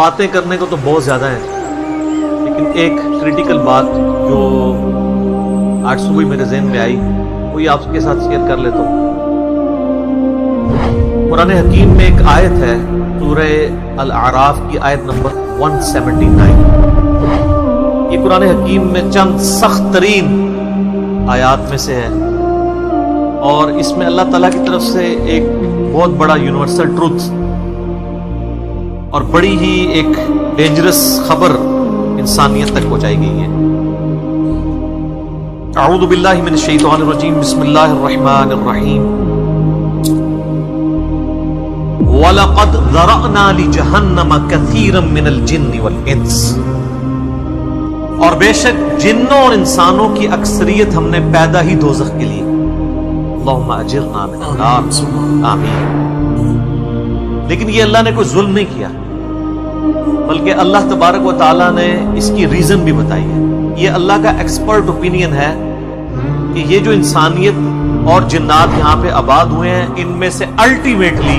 باتیں کرنے کو تو بہت زیادہ ہیں، لیکن ایک کریٹیکل بات جو آج صبح میرے ذہن میں آئی وہی آپ کے ساتھ شیئر کر لیتا ہوں۔ قرآن حکیم میں ایک آیت ہے، سورہ الاعراف کی آیت نمبر 179۔ یہ قرآن حکیم میں چند سخت ترین آیات میں سے ہے، اور اس میں اللہ تعالیٰ کی طرف سے ایک بہت بڑا یونیورسل ٹروتھ اور بڑی ہی ایک ڈینجرس خبر انسانیت تک پہنچائی گئی ہے۔ اعوذ باللہ من الشیطان الرجیم، بسم اللہ الرحمن الرحیم۔ وَلَقَدْ ذَرَأْنَا لِجَهَنَّمَ كَثِيرًا مِنَ الْجِنِّ وَالْإِنسِ، اور بے شک جنوں اور انسانوں کی اکثریت ہم نے پیدا ہی دوزخ کے لیے۔ اللہم اجرنا من النار، آمین۔ لیکن یہ اللہ نے کوئی ظلم نہیں کیا، بلکہ اللہ تبارک و تعالیٰ نے اس کی ریزن بھی بتائی ہے۔ یہ اللہ کا ایکسپرٹ اوپینین ہے کہ یہ جو انسانیت اور جنات یہاں پہ آباد ہوئے ہیں، ان میں سے الٹیمیٹلی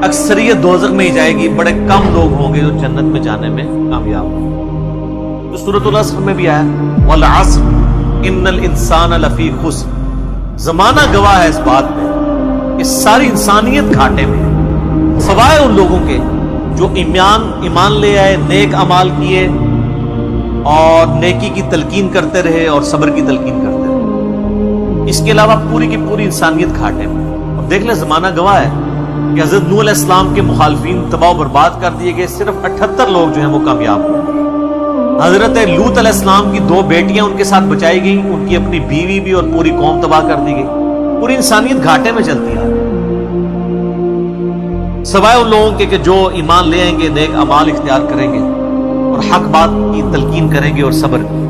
اکثریت دوزخ میں ہی جائے گی، بڑے کم لوگ ہوں گے جو جنت میں جانے میں کامیاب ہوں۔ تو سورۃ العصر میں بھی آیا والعصر ان الانسان لفی خسر، زمانہ گواہ ہے اس بات پہ کہ ساری انسانیت گھاٹے میں ہے، سوائے ان لوگوں کے جو ایمان لے آئے، نیک اعمال کیے اور نیکی کی تلقین کرتے رہے اور صبر کی تلقین کرتے رہے۔ اس کے علاوہ پوری کی پوری انسانیت گھاٹے میں۔ اور دیکھ لیں زمانہ گواہ ہے کہ حضرت نوح علیہ السلام کے مخالفین تباہ و برباد کر دیے گئے، صرف 78 لوگ جو ہیں وہ کامیاب ہوئے۔ حضرت لوط علیہ السلام کی 2 بیٹیاں ان کے ساتھ بچائی گئیں، ان کی اپنی بیوی بھی اور پوری قوم تباہ کر دی گئی۔ پوری انسانیت گھاٹے میں چلتی ہے، سوائے ان لوگوں کے کہ جو ایمان لے آئیں گے، نیک اعمال اختیار کریں گے اور حق بات کی تلقین کریں گے اور صبر کی۔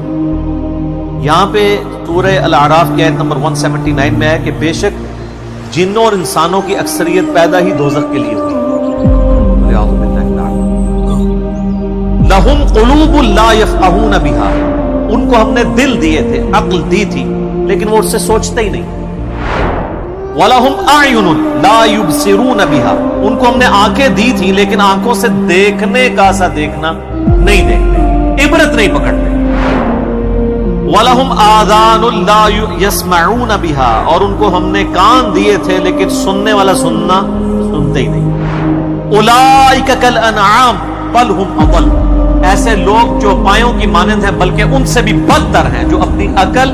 یہاں پہ سورہ الاعراف کی آیت نمبر 179 میں ہے کہ بے شک جنوں اور انسانوں کی اکثریت پیدا ہی دوزخ کے لیے ہوئی۔ لَهُمْ قُلُوبٌ لَا يَفْقَهُونَ بِهَا، ان کو ہم نے دل دیے تھے، عقل دی تھی، لیکن وہ اس سے سوچتے ہی نہیں۔ وَلَهُمْ أَعْيُنٌ لَا يُبْصِرُونَ بِهَا، ان کو ہم نے آنکھیں دی تھی لیکن آنکھوں سے دیکھنے کا سا دیکھنا نہیں دیکھتے، عبرت نہیں پکڑتے۔ وَلَهُمْ آذَانٌ لَا يَسْمَعُونَ بِهَا، اور ان کو ہم نے کان دیے تھے لیکن سننے والا سننا سنتے ہی نہیں۔ أُولَئِكَ كَالْأَنْعَامِ بَلْ هُمْ أَضَلُّ، ایسے لوگ جو پایوں کی مانند ہیں بلکہ ان سے بھی بدتر ہیں، جو اپنی عقل،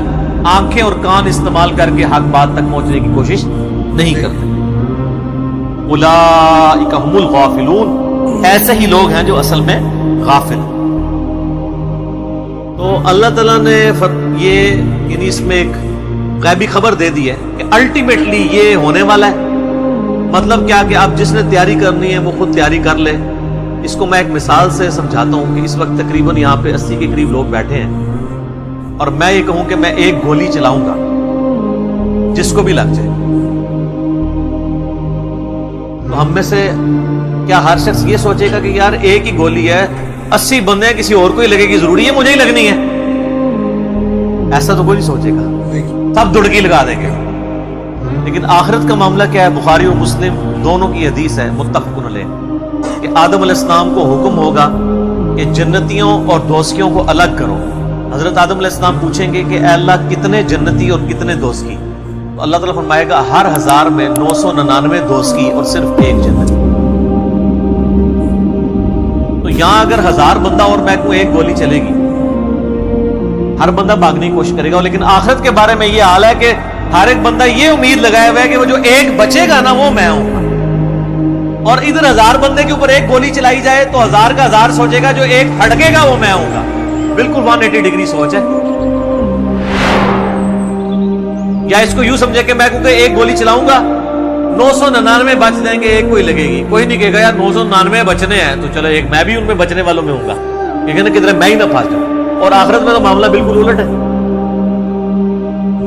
آنکھیں اور کان استعمال کر کے حق بات تک پہنچنے کی کوشش نہیں کرتے۔ اولئک هم الغافلون، ایسے ہی لوگ ہیں جو اصل میں غافل ہیں۔ تو اللہ تعالیٰ نے یہ یعنی اس میں ایک غیبی خبر دے دی ہے کہ الٹیمیٹلی یہ ہونے والا ہے۔ مطلب کیا کہ آپ جس نے تیاری کرنی ہے وہ خود تیاری کر لے۔ اس کو میں ایک مثال سے سمجھاتا ہوں کہ اس وقت تقریباً یہاں پہ 80 کے قریب لوگ بیٹھے ہیں، اور میں یہ کہوں کہ میں ایک گولی چلاؤں گا جس کو بھی لگ جائے، تو ہم میں سے کیا ہر شخص یہ سوچے گا کہ یار ایک ہی گولی ہے، 80 بندے ہیں، کسی اور کو ہی لگے گی، ضروری ہے مجھے ہی لگنی ہے؟ ایسا تو کوئی نہیں سوچے گا، سب دڑکی لگا دیں گے۔ لیکن آخرت کا معاملہ کیا ہے؟ بخاری اور مسلم دونوں کی حدیث ہے، متفق علیہ، کہ آدم علیہ السلام کو حکم ہوگا کہ جنتیوں اور دوزخیوں کو الگ کرو۔ حضرت آدم علیہ السلام پوچھیں گے کہ اے اللہ کتنے جنتی اور کتنے دوزخی؟ تو اللہ تعالیٰ فرمائے گا ہر 1000 میں 999 دوزخی اور صرف 1 جنتی۔ تو یہاں اگر 1000 بندہ اور میں کو ایک گولی چلے گی، ہر بندہ بھاگنے کی کوشش کرے گا، لیکن آخرت کے بارے میں یہ حال ہے کہ ہر ایک بندہ یہ امید لگایا ہوا ہے کہ وہ جو ایک بچے گا نا وہ میں ہوں گا۔ اور ادھر 1000 بندے کے اوپر ایک گولی چلائی جائے تو 1000 کا 1000 سوچے گا جو ایک ہڑکے گا وہ میں ہوں گا۔ بالکل 180 ڈگری سوچ ہے۔ یا اس کو یوں سمجھے کہ میں کیونکہ ایک گولی چلاؤں گا 999 بچ جائیں گے، ایک کوئی لگے گی، کوئی نہیں کہے گا یار 999 بچنے ہیں تو چلو ایک میں بھی ان میں بچنے والوں میں ہوں گا، کہے نا کدھر میں ہی نہ پھنس جاؤں۔ اور آخرت میں تو معاملہ بالکل الٹ ہے۔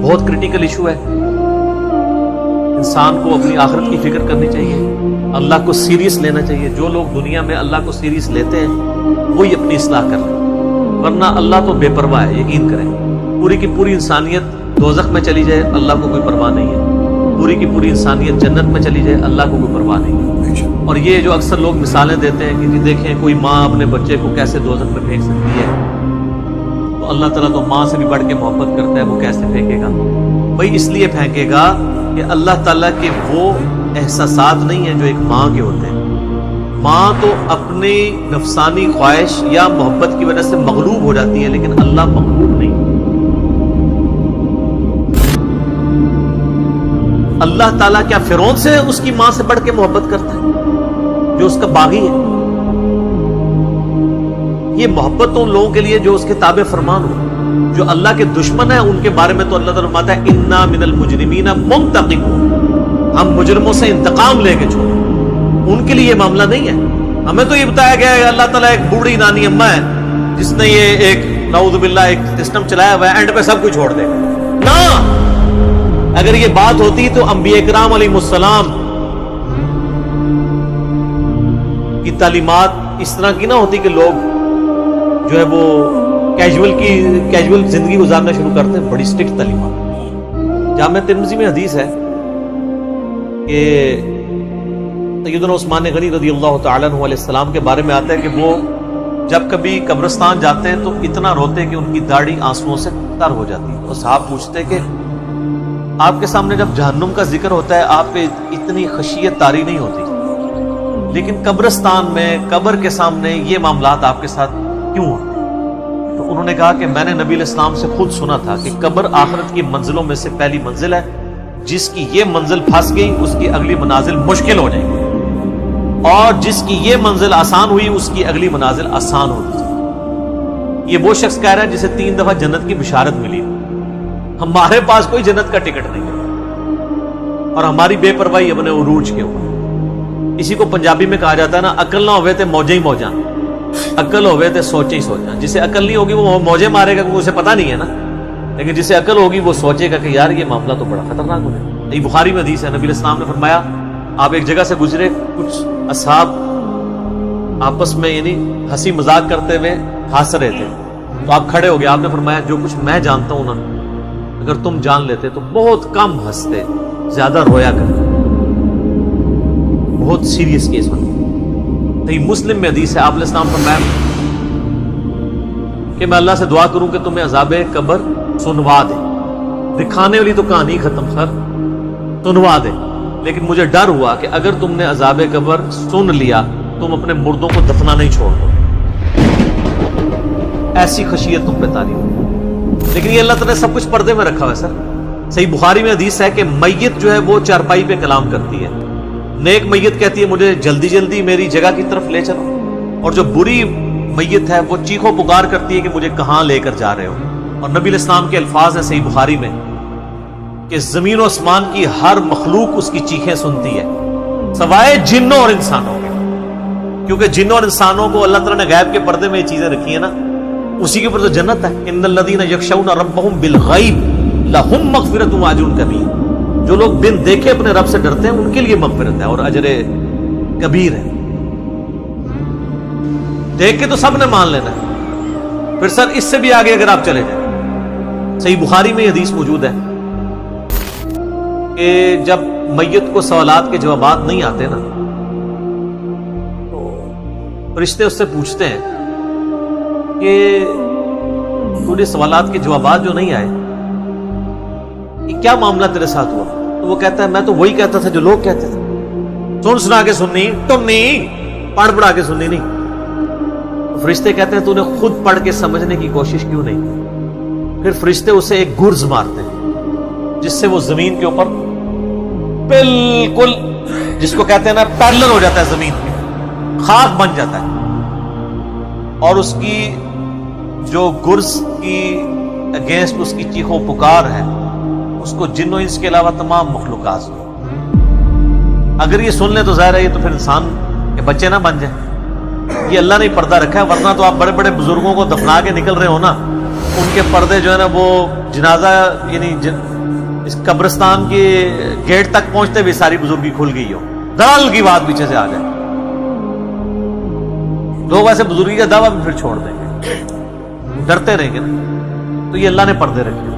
بہت کریٹیکل ایشو ہے، انسان کو اپنی آخرت کی فکر کرنی چاہیے، اللہ کو سیریس لینا چاہیے۔ جو لوگ دنیا میں اللہ کو سیریس لیتے ہیں وہی اپنی اصلاح کر لیں، ورنہ اللہ تو بے پرواہ ہے، یقین کریں۔ پوری کی پوری انسانیت دوزخ میں چلی جائے، اللہ کو کوئی پرواہ نہیں ہے۔ پوری کی پوری انسانیت جنت میں چلی جائے، اللہ کو کوئی پرواہ نہیں ہے۔ اور یہ جو اکثر لوگ مثالیں دیتے ہیں کہ جی دیکھیں کوئی ماں اپنے بچے کو کیسے دوزخ میں پھینک سکتی ہے، تو اللہ تعالیٰ تو ماں سے بھی بڑھ کے محبت کرتا ہے، وہ کیسے پھینکے گا؟ بھائی اس لیے پھینکے گا کہ اللہ تعالیٰ کے وہ احساسات نہیں ہیں جو ایک ماں کے ہوتے ہیں۔ ماں تو اپنی نفسانی خواہش یا محبت کی وجہ سے مغلوب ہو جاتی ہے، لیکن اللہ مغلوب نہیں۔ اللہ تعالیٰ کیا فرعون سے اس کی ماں سے بڑھ کے محبت کرتا ہے جو اس کا باغی ہے؟ یہ محبت تو ان لوگوں کے لیے جو اس کے تابع فرمان ہو، جو اللہ کے دشمن ہیں ان کے بارے میں تو اللہ تعالیٰ فرماتا ہے انا من المجرمین منتقمون، ہم مجرموں سے انتقام لے کے چھوڑیں۔ ان کے لیے یہ معاملہ نہیں ہے۔ ہمیں تو یہ بتایا گیا ہے کہ اللہ تعالیٰ ایک بوڑھی نانی اماں ہے جس نے یہ ایک نعوذ باللہ ایک سسٹم چلایا ہوا ہے، اینڈ پہ سب کچھ چھوڑ دے گا نا۔ اگر یہ بات ہوتی تو انبیاء کرام علیہ السلام کی تعلیمات اس طرح کی نہ ہوتی کہ لوگ جو ہے وہ کیجول زندگی گزارنا شروع کرتے ہیں۔ بڑی سٹرکٹ تعلیمات۔ جامع ترمذی میں حدیث ہے کہ سیدنا عثمان غنی رضی اللہ تعالیٰ عنہ علیہ السلام کے بارے میں آتا ہے کہ وہ جب کبھی قبرستان جاتے ہیں تو اتنا روتے کہ ان کی داڑھی آنسوؤں سے تر ہو جاتی ہے۔ اور صحابہ پوچھتے کہ آپ کے سامنے جب جہنم کا ذکر ہوتا ہے آپ پہ اتنی خشیت طاری نہیں ہوتی، لیکن قبرستان میں قبر کے سامنے یہ معاملات آپ کے ساتھ کیوں ہوتے ہیں؟ تو انہوں نے کہا کہ میں نے نبی علیہ السلام سے خود سنا تھا کہ قبر آخرت کی منزلوں میں سے پہلی منزل ہے، جس کی یہ منزل پھنس گئی اس کی اگلی منازل مشکل ہو جائے گی، اور جس کی یہ منزل آسان ہوئی اس کی اگلی منازل آسان ہوتی ہے۔ یہ وہ شخص کہہ رہا ہے جسے 3 دفعہ جنت کی بشارت ملی۔ ہمارے پاس کوئی جنت کا ٹکٹ نہیں ہے، اور ہماری بے پرواہی اپنے عروج کے اوپر۔ اسی کو پنجابی میں کہا جاتا ہے نا، عقل نہ ہوئے تے موجیں ہی موجاں، عقل ہوئے تے سوچیں ہی سوچاں۔ جسے عقل نہیں ہوگی وہ موجیں مارے گا کیونکہ اسے پتہ نہیں ہے نا، لیکن جسے عقل ہوگی وہ سوچے گا کہ یار یہ معاملہ تو بڑا خطرناک ہو جائے۔ یہ بخاری میں حدیث ہے، نبی علیہ السلام نے فرمایا آپ ایک جگہ سے گزرے، کچھ اصحاب آپس میں یعنی ہنسی مذاق کرتے ہوئے ہنس رہے تھے، تو آپ کھڑے ہو گئے، آپ نے فرمایا جو کچھ میں جانتا ہوں نا اگر تم جان لیتے تو بہت کم ہنستے، زیادہ رویا کرتے، بہت سیریس کیس بنتے۔ تو یہ مسلم میں حدیث ہے، آپ علیہ السلام فرمایا کہ میں اللہ سے دعا کروں کہ تمہیں عذاب قبر سنوا دے، دکھانے والی تو کہانی ختم، سر سنوا دے، لیکن مجھے ڈر ہوا کہ اگر تم نے عذاب قبر سن لیا تم اپنے مردوں کو دفنا نہیں چھوڑ دو، ایسی خشیت تم پہ تاری ہو۔ لیکن یہ اللہ تعالیٰ نے سب کچھ پردے میں رکھا ہوا ہے سر۔ صحیح بخاری میں حدیث ہے کہ میت جو ہے وہ چارپائی پہ کلام کرتی ہے، نیک میت کہتی ہے مجھے جلدی جلدی میری جگہ کی طرف لے چلو، اور جو بری میت ہے وہ چیخو پکار کرتی ہے کہ مجھے کہاں لے کر جا رہے ہو۔ اور نبی علیہ السلام کے الفاظ ہیں صحیح بخاری میں کہ زمین و آسمان کی ہر مخلوق اس کی چیخیں سنتی ہے سوائے جنوں اور انسانوں کے، کیونکہ جنوں اور انسانوں کو اللہ تعالیٰ نے غیب کے پردے میں یہ چیزیں رکھی ہیں نا، اسی کے اوپر تو جنت ہے۔ ان الذین یخشون ربهم بالغیب لهم مغفرۃ واجر کبیر، جو لوگ بن دیکھے اپنے رب سے ڈرتے ہیں ان کے لیے مغفرت ہے اور اجر کبیر ہے۔ دیکھ کے تو سب نے مان لینا ہے، پھر سر اس سے بھی آگے اگر آپ چلے جائیں، صحیح بخاری میں یہ حدیث موجود ہے کہ جب میت کو سوالات کے جوابات نہیں آتے نا تو فرشتے اس سے پوچھتے ہیں کہ تجھے سوالات کے جوابات جو نہیں آئے یہ کیا معاملہ تیرے ساتھ ہوا؟ تو وہ کہتا ہے میں تو وہی کہتا تھا جو لوگ کہتے تھے، سن سنا کے سننی ٹنی، پڑھ پڑھا کے سننی نہیں۔ فرشتے کہتے ہیں تو نے خود پڑھ کے سمجھنے کی کوشش کیوں نہیں؟ پھر فرشتے اسے ایک گرز مارتے ہیں جس سے وہ زمین کے اوپر بالکل جس کو کہتے ہیں نا پیرلل ہو جاتا ہے، زمین پہ خاک بن جاتا ہے، اور اس کی جو گرز کی اگینسٹ اس کی چیخو پکار ہے اس کو جن و انس کے علاوہ تمام مخلوقات سن۔ اگر یہ سن لیں تو ظاہر ہے یہ تو پھر انسان کے بچے نہ بن جائیں۔ یہ اللہ نے پردہ رکھا ہے، ورنہ تو آپ بڑے بڑے بزرگوں کو دفنا کے نکل رہے ہو نا، ان کے پردے جو ہے نا وہ جنازہ یعنی اس قبرستان کے گیٹ تک پہنچتے بھی ساری بزرگی کھل گئی ہو، دلال کی بات پیچھے سے آ جائے، لوگ ایسے بزرگی کا دعویٰ بھی پھر چھوڑ دیں گے، ڈرتے رہیں گے نا۔ تو یہ اللہ نے پردے رکھے۔